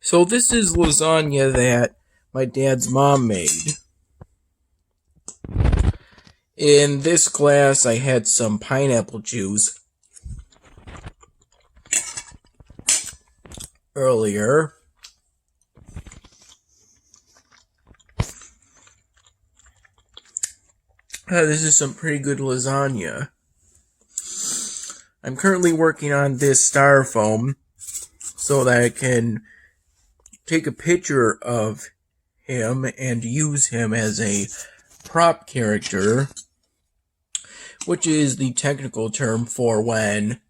So this is lasagna that my dad's mom made. In this glass, I had some pineapple juice earlier. This is some pretty good lasagna. I'm currently working on this styrofoam so that I can take a picture of him and use him as a prop character, which is the technical term for when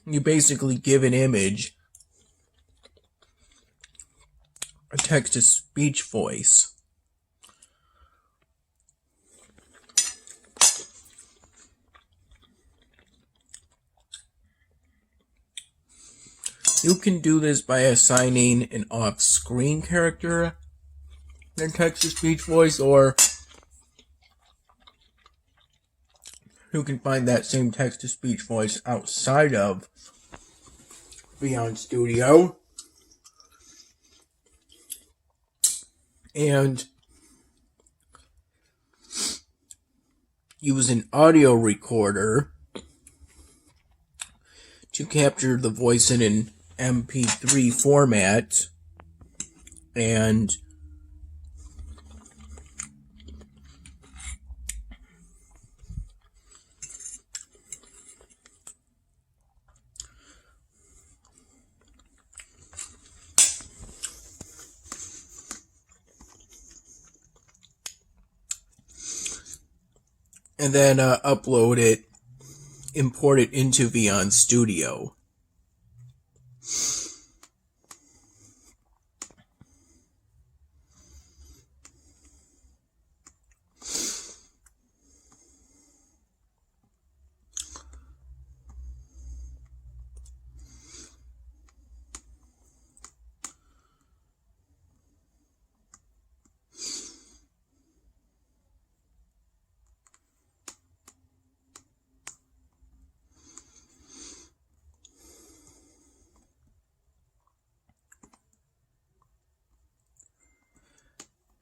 you basically give an image a text-to-speech voice. You can do this by assigning an off-screen character in text-to-speech voice, or you can find that same text-to-speech voice outside of Beyond Studio. And use an audio recorder to capture the voice in an MP3 format, and then upload it, import it into Beyond Studio.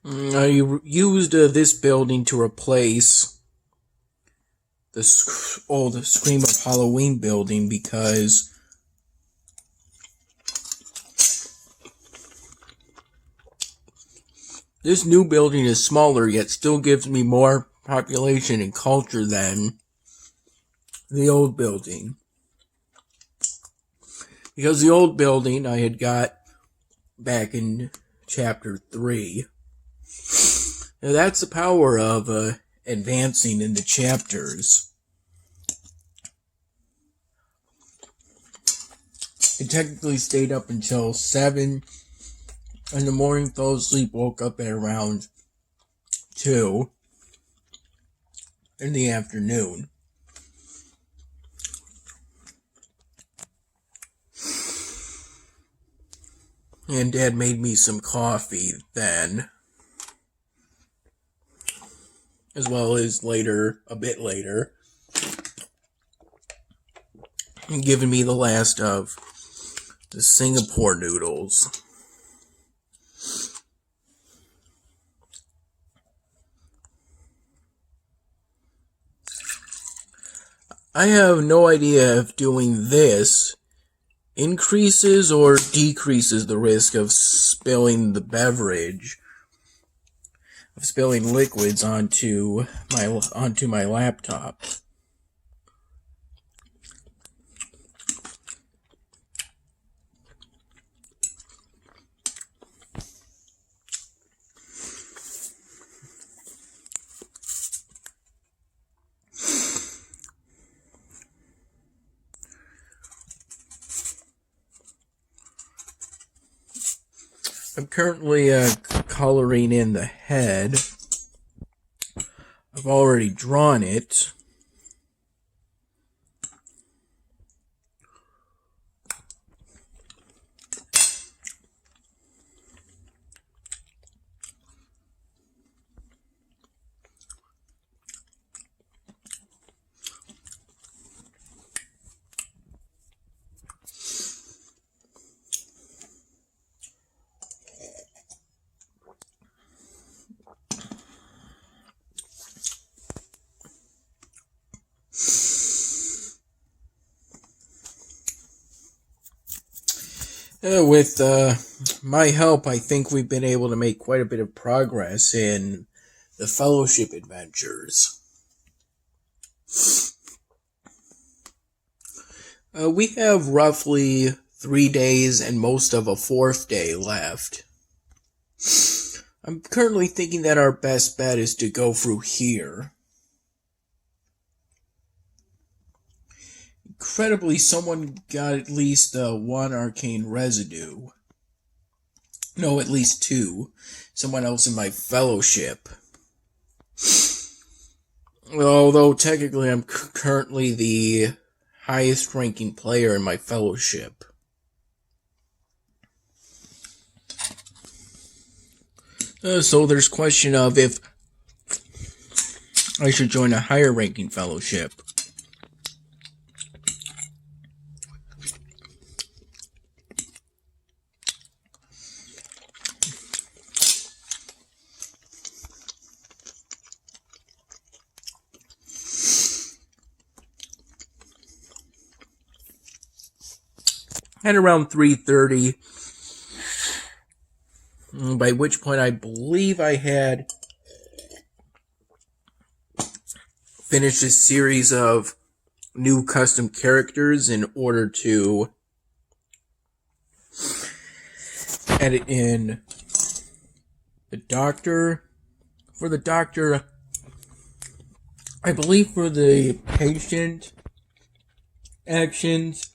I used this building to replace the old Scream of Halloween building because this new building is smaller, yet still gives me more population and culture than the old building. Because the old building I had got back in Chapter 3. Now that's the power of advancing in the chapters. I technically stayed up until 7 in the morning, fell asleep, woke up at around 2 in the afternoon. And Dad made me some coffee then, as well as a bit later, giving me the last of the Singapore noodles. I have no idea if doing this increases or decreases the risk of spilling the beverage, of spilling liquids onto my laptop. I'm currently coloring in the head. I've already drawn it. With my help, I think we've been able to make quite a bit of progress in the fellowship adventures. We have roughly 3 days and most of a 4th day left. I'm currently thinking that our best bet is to go through here. Incredibly, someone got at least 1 arcane residue. No, at least 2. Someone else in my fellowship. Although technically I'm currently the highest ranking player in my fellowship. So there's question of if I should join a higher ranking fellowship. At around 3:30, by which point I believe I had finished a series of new custom characters in order to edit in the doctor. For the doctor, I believe for the patient actions,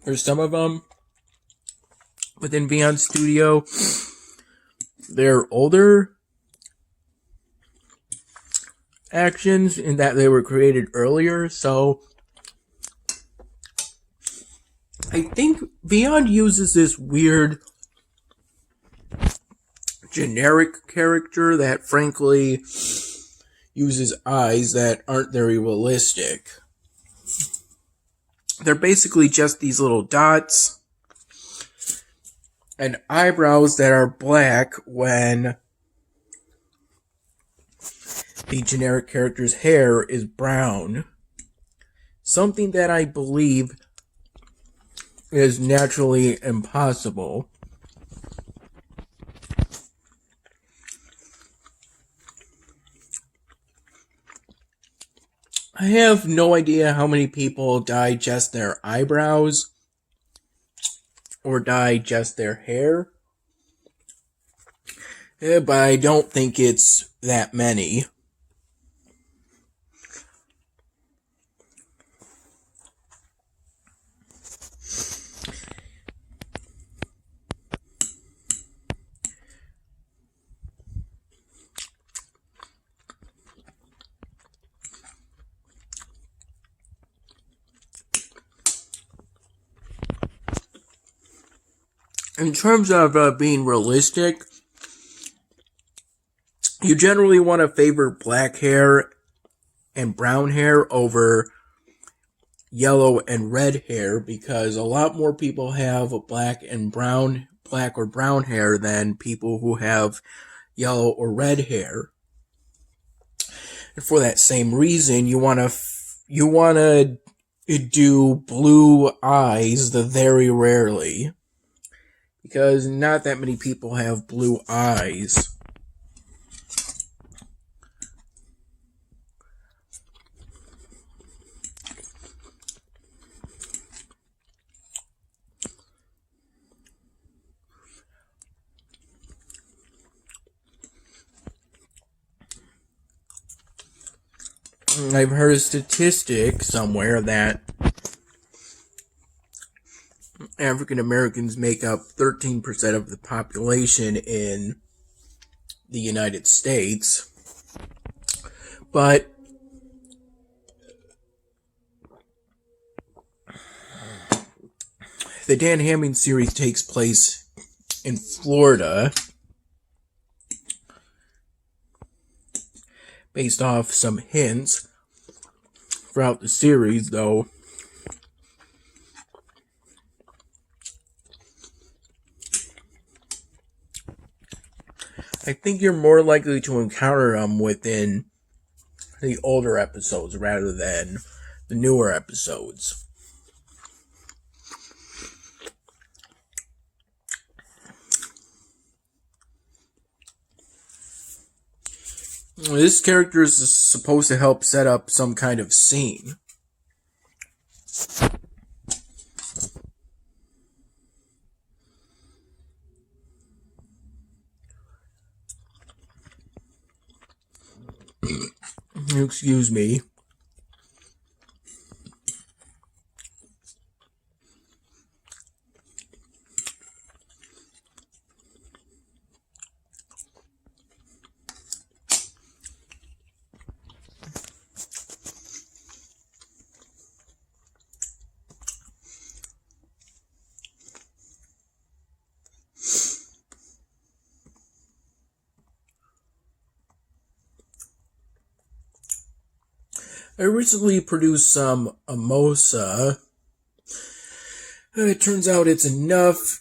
for some of them within Beyond Studio, they're older actions in that they were created earlier, so I think Beyond uses this weird generic character that frankly uses eyes that aren't very realistic. They're basically just these little dots and eyebrows that are black when the generic character's hair is brown. Something that I believe is naturally impossible. I have no idea how many people dye just their eyebrows or dye just their hair, but I don't think it's that many. In terms of being realistic, you generally want to favor black hair and brown hair over yellow and red hair because a lot more people have black or brown hair than people who have yellow or red hair. And for that same reason, you want to do blue eyes very rarely. Because not that many people have blue eyes. I've heard a statistic somewhere that African Americans make up 13% of the population in the United States. But the Dan Hamming series takes place in Florida, based off some hints throughout the series, though. I think you're more likely to encounter them within the older episodes rather than the newer episodes. This character is supposed to help set up some kind of scene. Excuse me. I recently produced some Amosa. It turns out it's enough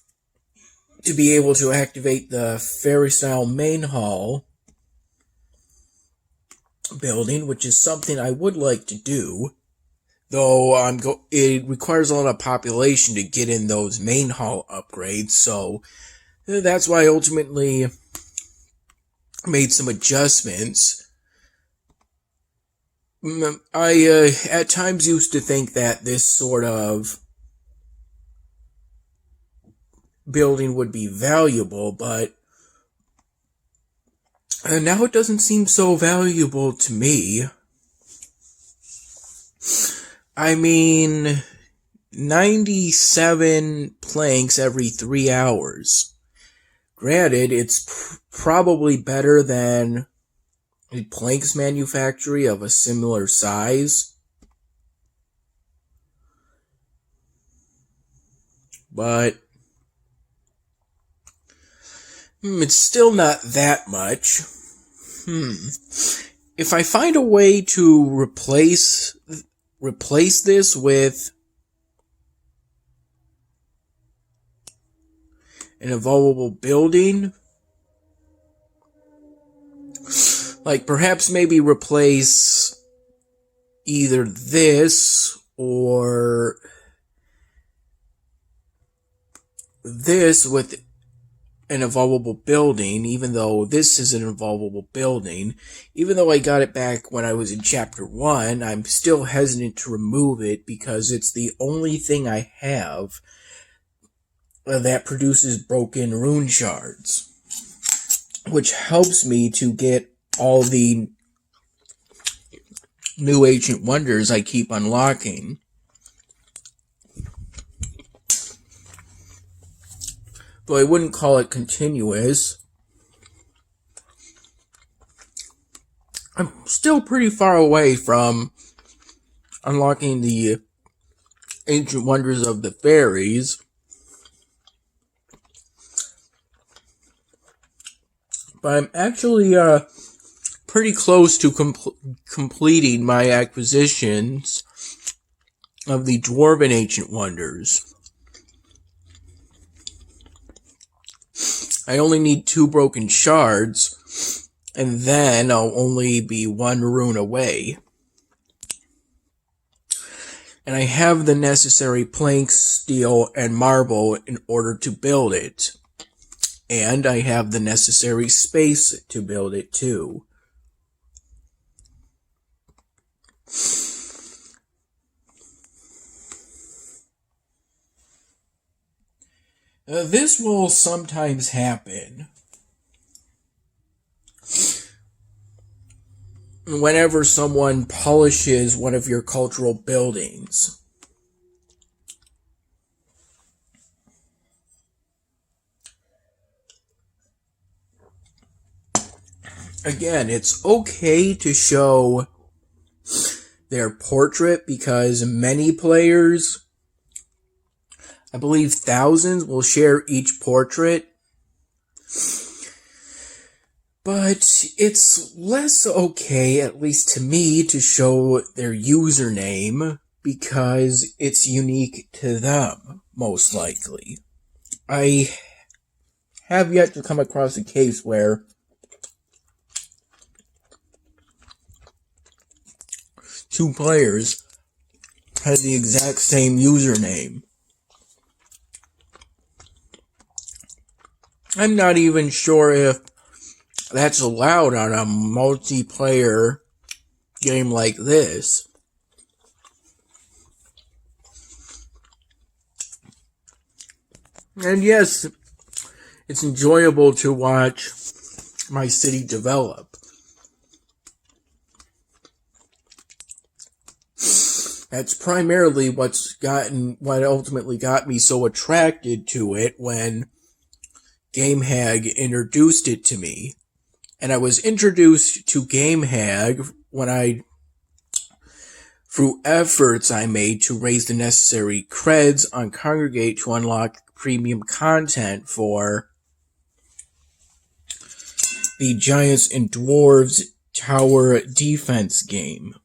to be able to activate the ferry style main hall building, which is something I would like to do. Though it requires a lot of population to get in those main hall upgrades, so that's why I ultimately made some adjustments. I at times used to think that this sort of building would be valuable, but now it doesn't seem so valuable to me. I mean, 97 planks every 3 hours. Granted, it's probably better than a planks manufactory of a similar size, but it's still not that much. If I find a way to replace this with an evolvable building, like perhaps maybe replace either this or this with an evolvable building, even though this is an evolvable building. Even though I got it back when I was in Chapter 1, I'm still hesitant to remove it because it's the only thing I have that produces broken rune shards, which helps me to get all the new ancient wonders I keep unlocking. Though I wouldn't call it continuous. I'm still pretty far away from unlocking the ancient wonders of the fairies. But I'm actually pretty close to completing my acquisitions of the dwarven ancient wonders. I only need 2 broken shards, and then I'll only be 1 rune away. And I have the necessary planks, steel, and marble in order to build it. And I have the necessary space to build it too. This will sometimes happen whenever someone polishes one of your cultural buildings. Again, it's okay to show their portrait because many players, I believe thousands, will share each portrait. But it's less okay, at least to me, to show their username because it's unique to them, most likely. I have yet to come across a case where two players had the exact same username. I'm not even sure if that's allowed on a multiplayer game like this. And yes, it's enjoyable to watch my city develop. That's primarily what ultimately got me so attracted to it when GameHag introduced it to me. And I was introduced to GameHag through efforts I made to raise the necessary creds on Congregate to unlock premium content for the Giants and Dwarves Tower Defense game.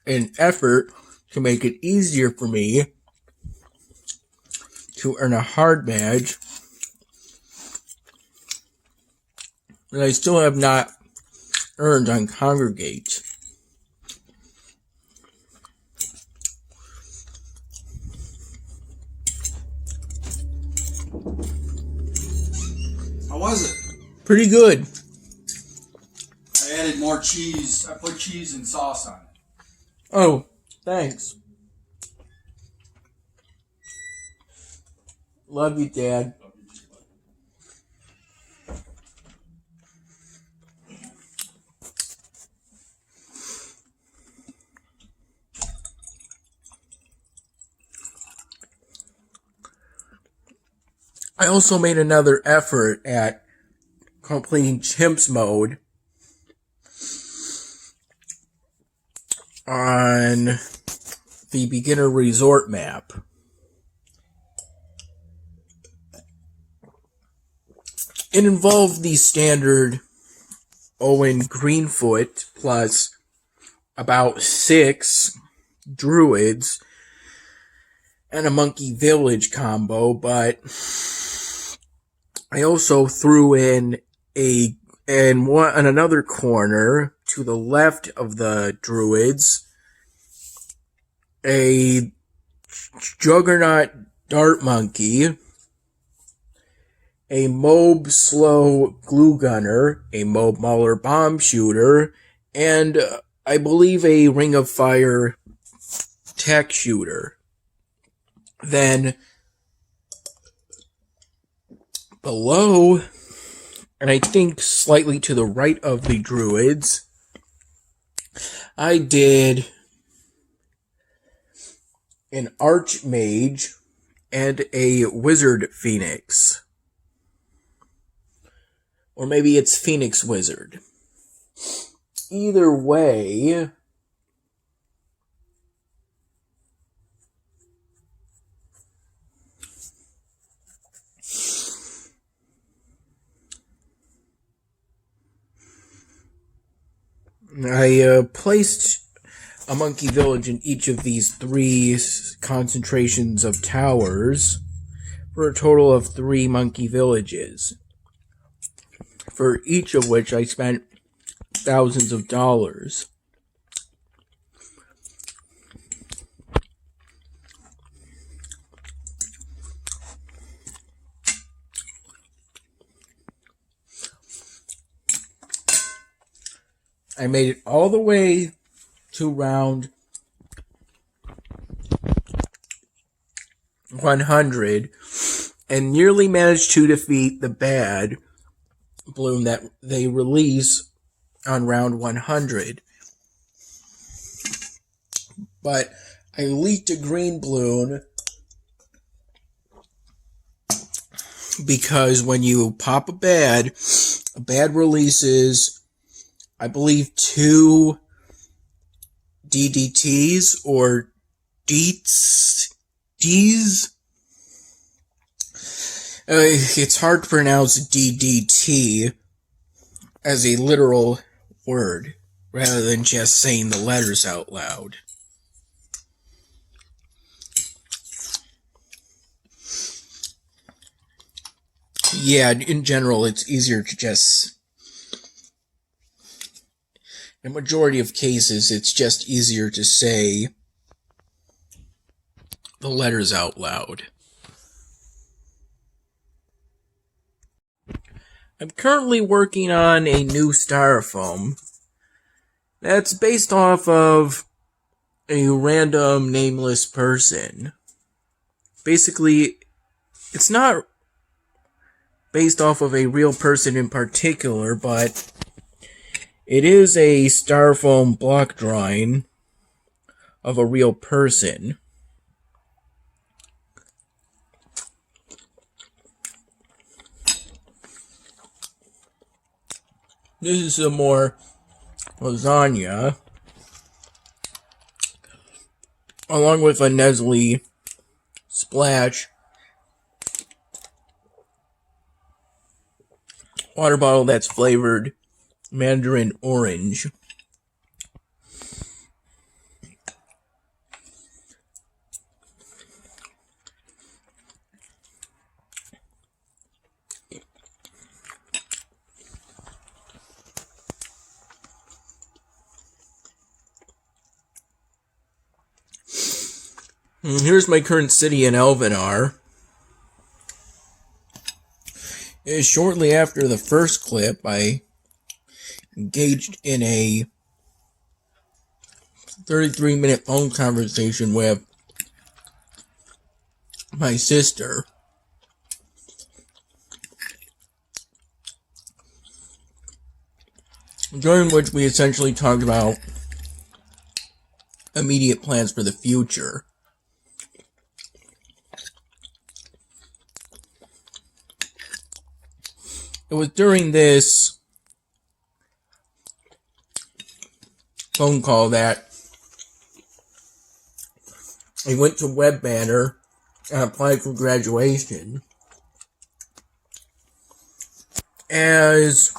An effort to make it easier for me to earn a hard badge that I still have not earned on Congregate. How was it? Pretty good. I added more cheese. I put cheese and sauce on it. Oh, thanks. Love you, Dad. I also made another effort at completing Chimps mode on the beginner resort map. It involved the standard Owen Greenfoot plus about 6 druids and a monkey village combo, but I also threw in another corner to the left of the druids a juggernaut dart monkey, a Mob slow glue gunner, a Mob Mauler bomb shooter, and I believe a Ring of Fire tech shooter. Then below, and I think slightly to the right of the druids, I did an archmage and a wizard phoenix. Or maybe it's Phoenix Wizard. Either way, I placed a monkey village in each of these 3 concentrations of towers for a total of 3 monkey villages, for each of which I spent thousands of dollars. I made it all the way to round 100 and nearly managed to defeat the bad bloom that they release on round 100. But I leaked a green bloom because when you pop a bad releases, I believe, 2 DDTs or Ds. It's hard to pronounce DDT as a literal word, rather than just saying the letters out loud. Yeah, in general, it's easier to just... In a majority of cases, it's just easier to say the letters out loud. I'm currently working on a new styrofoam that's based off of a random nameless person. Basically, it's not based off of a real person in particular, but it is a styrofoam block drawing of a real person. This is some more lasagna, along with a Nestle Splash water bottle that's flavored mandarin orange. And here's my current city in Elvenar. Shortly after the first clip, I engaged in a 33-minute phone conversation with my sister, during which we essentially talked about immediate plans for the future. It was during this phone call that I went to Web Banner and applied for graduation. As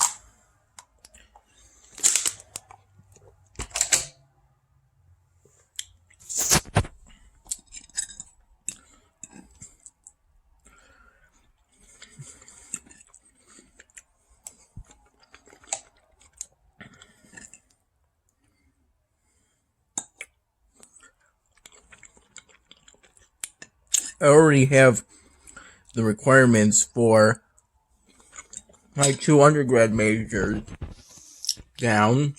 I already have the requirements for my 2 undergrad majors down.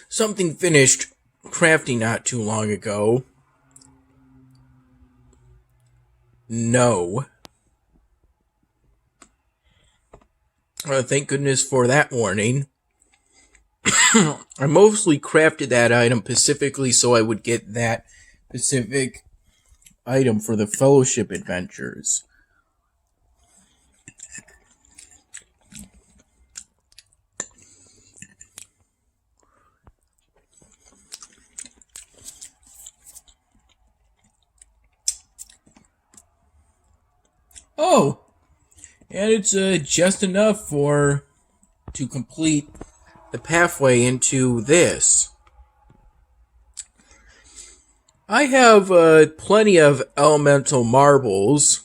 Something finished crafting not too long ago. No. Thank goodness for that warning. I mostly crafted that item specifically so I would get that specific item for the fellowship adventures. Oh, and it's just enough to complete the pathway into this. I have plenty of elemental marbles.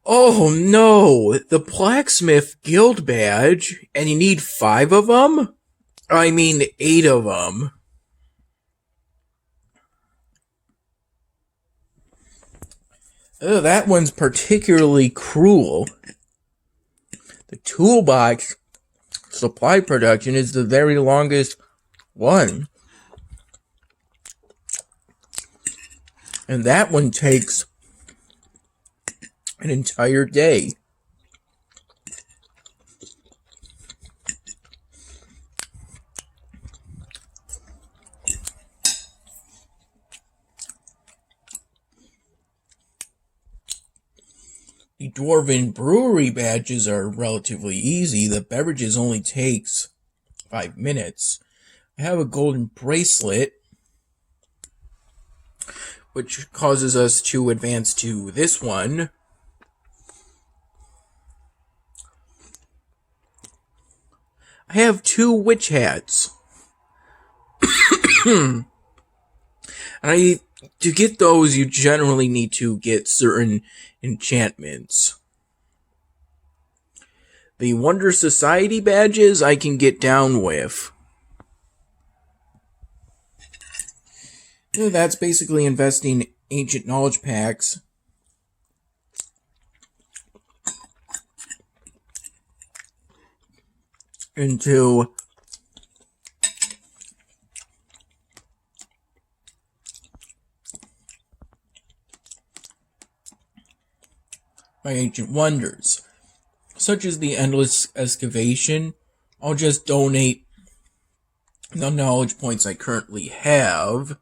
Oh no, the blacksmith guild badge, and you need 5 of them? I mean 8 of them. Oh, that one's particularly cruel. The toolbox supply production is the very longest one. And that one takes an entire day. The Dwarven Brewery badges are relatively easy. The beverages only takes 5 minutes. I have a golden bracelet, which causes us to advance to this one. I have 2 witch hats. And I to get those, you generally need to get certain enchantments. The Wonder Society badges I can get down with. That's basically investing ancient knowledge packs into my ancient wonders, such as the endless excavation. I'll just donate the knowledge points I currently have,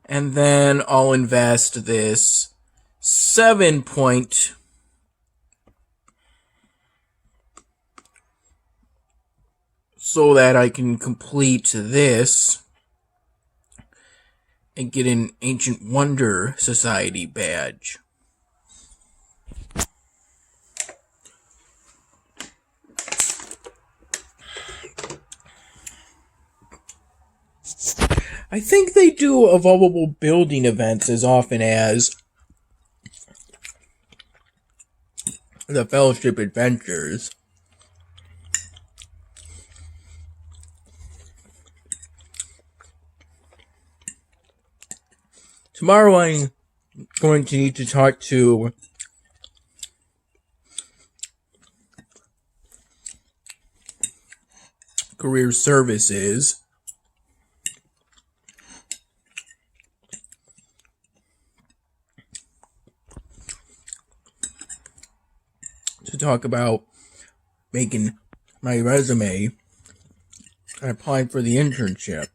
and then I'll invest this 7 point so that I can complete this and get an Ancient Wonder Society badge. I think they do evolvable building events as often as the Fellowship Adventures. Tomorrow I'm going to need to talk to Career Services to talk about making my resume and applying for the internship.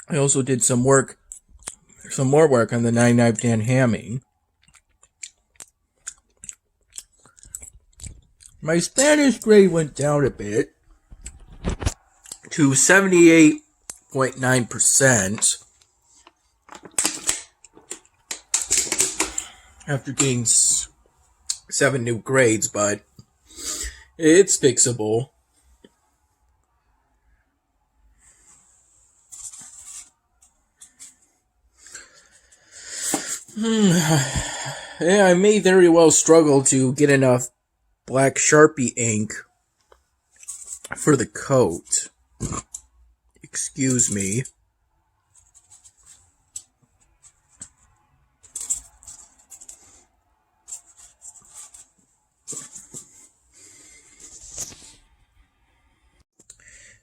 I also did some more work on the 9-Knife Dan Hamming. My Spanish grade went down a bit to 78.9% after getting 7 new grades, but it's fixable. Yeah, I may very well struggle to get enough black Sharpie ink for the coat. Excuse me.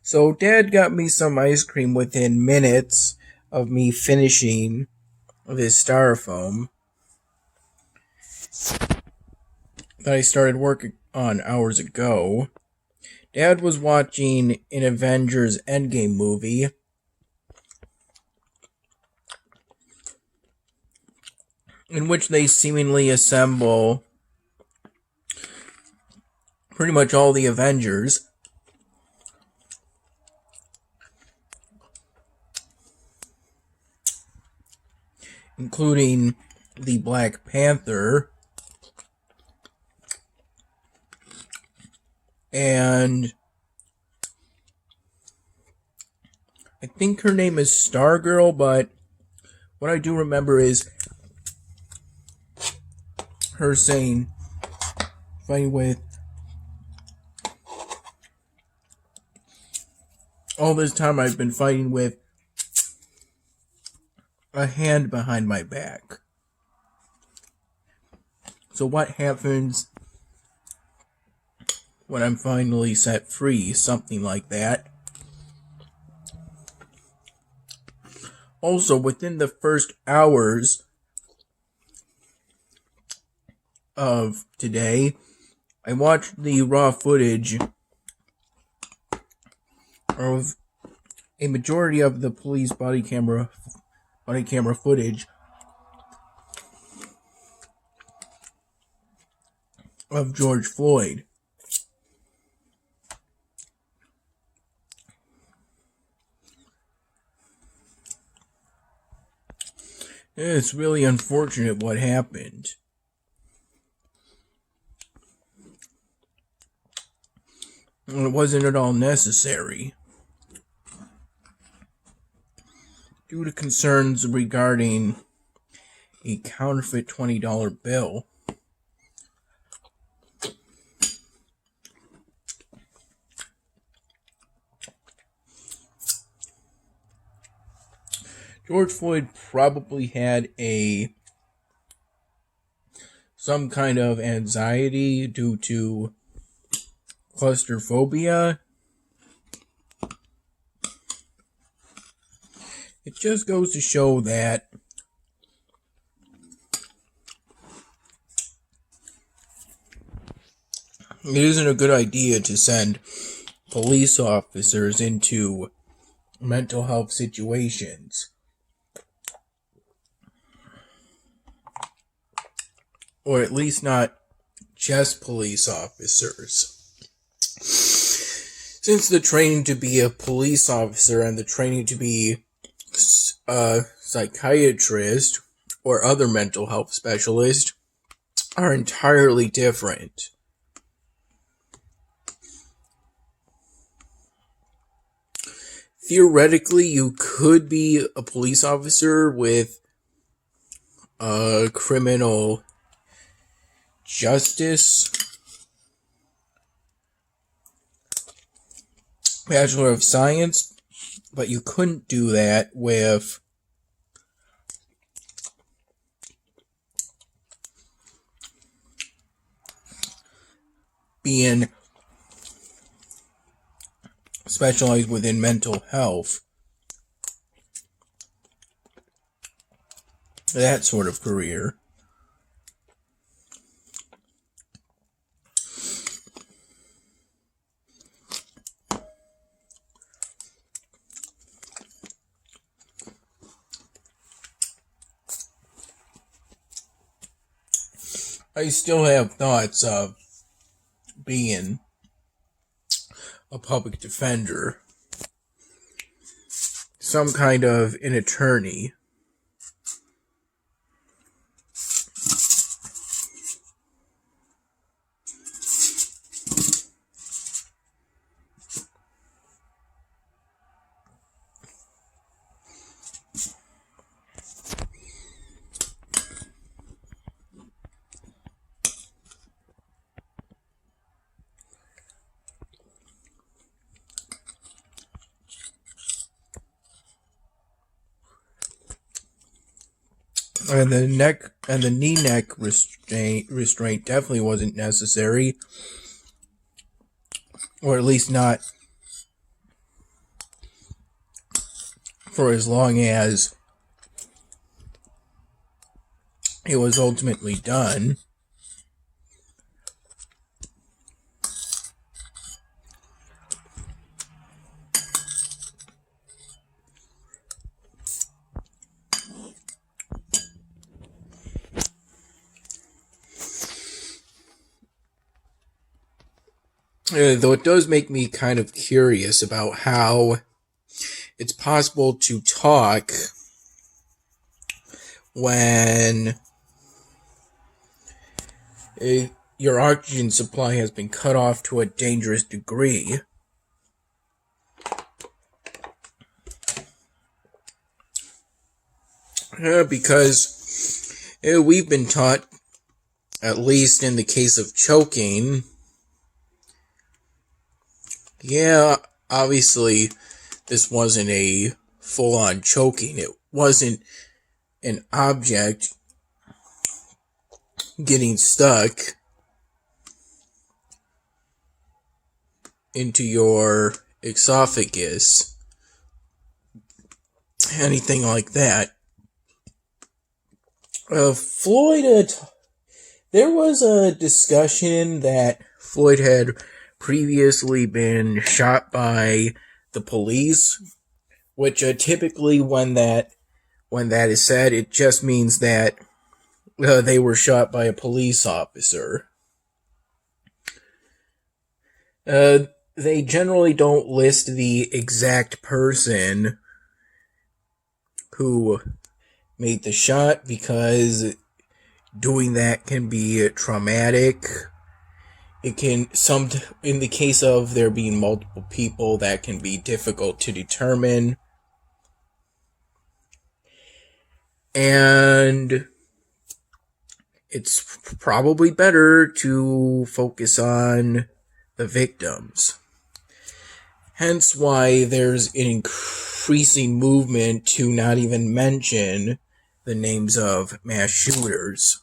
So Dad got me some ice cream within minutes of me finishing this styrofoam that I started working on hours ago. Dad was watching an Avengers Endgame movie, in which they seemingly assemble pretty much all the Avengers, including the Black Panther, and I think her name is Stargirl, but what I do remember is her saying, fighting with, all this time I've been fighting with a hand behind my back. So what happens when I'm finally set free? Something like that. Also, within the first hours of today, I watched the raw footage of a majority of the police body camera footage of George Floyd. It's really unfortunate what happened. It wasn't at all necessary. Due to concerns regarding a counterfeit $20 bill. George Floyd probably had some kind of anxiety due to claustrophobia. It just goes to show that it isn't a good idea to send police officers into mental health situations. Or at least not just police officers. Since the training to be a police officer and the training to be a psychiatrist or other mental health specialist are entirely different. Theoretically, you could be a police officer with a criminal justice Bachelor of Science, but you couldn't do that with being specialized within mental health. That sort of career. I still have thoughts of being a public defender, some kind of an attorney. And the knee neck restraint definitely wasn't necessary. Or at least not for as long as it was ultimately done. Though it does make me kind of curious about how it's possible to talk when your oxygen supply has been cut off to a dangerous degree. Because we've been taught, at least in the case of choking, obviously this wasn't a full-on choking. It wasn't an object getting stuck into your esophagus, anything like that. Floyd, there was a discussion that Floyd had previously been shot by the police, which typically when that is said, it just means that they were shot by a police officer. They generally don't list the exact person who made the shot, because doing that can be traumatic. It can, in the case of there being multiple people, that can be difficult to determine. And it's probably better to focus on the victims. Hence why there's an increasing movement to not even mention the names of mass shooters.